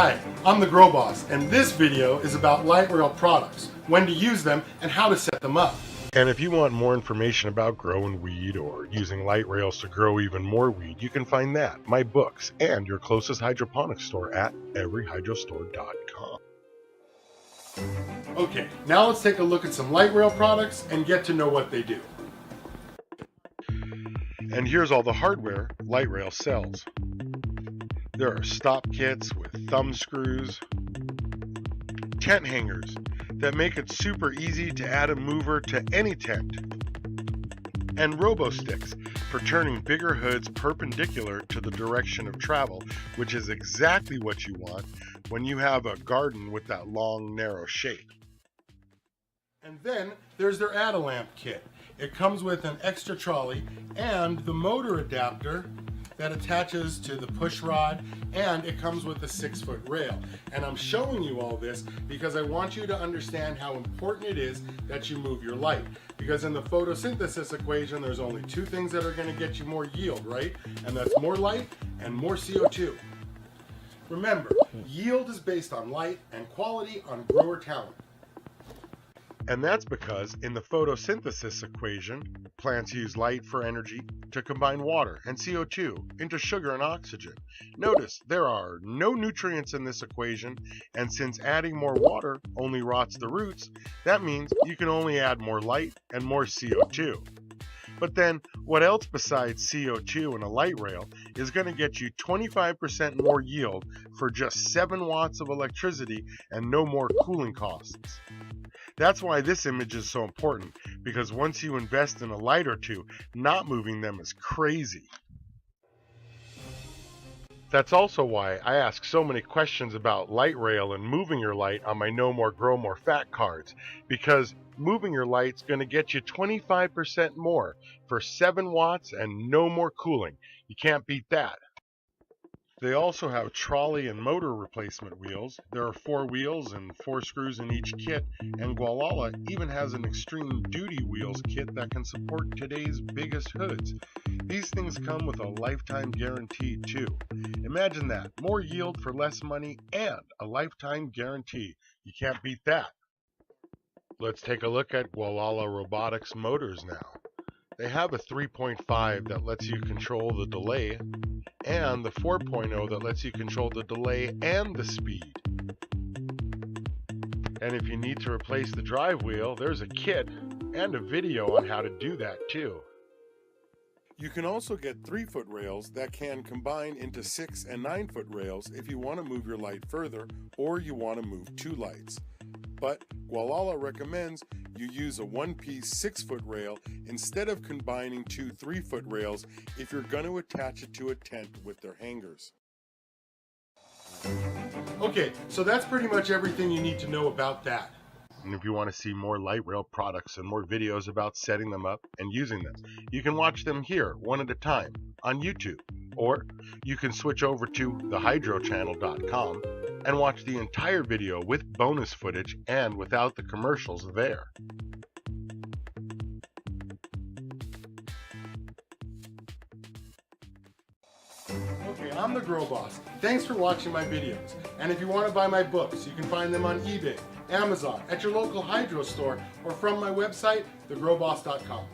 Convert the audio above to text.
Hi, I'm the Grow Boss, and this video is about light rail products, when to use them, and how to set them up. And if you want more information about growing weed or using light rails to grow even more weed, you can find that, my books, and your closest hydroponics store at everyhydrostore.com. Okay, now let's take a look at some light rail products and get to know what they do. And here's all the hardware light rail sells. There are stop kits with thumb screws, tent hangers that make it super easy to add a mover to any tent, and robo sticks for turning bigger hoods perpendicular to the direction of travel, which is exactly what you want when you have a garden with that long, narrow shape. And then there's their add-a-lamp kit. It comes with an extra trolley and the motor adapter that attaches to the push rod, and it comes with a 6-foot rail. And I'm showing you all this because I want you to understand how important it is that you move your light. Because in the photosynthesis equation, there's only two things that are going to get you more yield, right? And that's more light and more CO2. Remember, yield is based on light and quality on grower talent. And that's because in the photosynthesis equation, plants use light for energy to combine water and CO2 into sugar and oxygen. Notice there are no nutrients in this equation, and since adding more water only rots the roots, that means you can only add more light and more CO2. But then, what else besides CO2 in a light rail is going to get you 25% more yield for just 7 watts of electricity and no more cooling costs? That's why this image is so important, because once you invest in a light or two, not moving them is crazy. That's also why I ask so many questions about light rail and moving your light on my No More Grow More Fat cards, because moving your light's going to get you 25% more for 7 watts and no more cooling. You can't beat that. They also have trolley and motor replacement wheels. There are 4 wheels and 4 screws in each kit, and Gualala even has an extreme duty wheels kit that can support today's biggest hoods. These things come with a lifetime guarantee too. Imagine that, more yield for less money and a lifetime guarantee. You can't beat that. Let's take a look at Gualala Robotics motors now. They have a 3.5 that lets you control the delay, and the 4.0 that lets you control the delay and the speed. And if you need to replace the drive wheel, there's a kit and a video on how to do that too. You can also get 3-foot rails that can combine into 6 and 9-foot rails if you want to move your light further or you want to move 2 lights. But Gualala recommends you use a 1-piece 6-foot rail instead of combining 2 3-foot rails if you're going to attach it to a tent with their hangers. Okay, so that's pretty much everything you need to know about that. And if you want to see more light rail products and more videos about setting them up and using them, you can watch them here one at a time on YouTube, or you can switch over to thehydrochannel.com and watch the entire video with bonus footage and without the commercials there. Okay, I'm the Grow Boss. Thanks for watching my videos. And if you want to buy my books, you can find them on eBay, Amazon, at your local hydro store, or from my website, thegrowboss.com.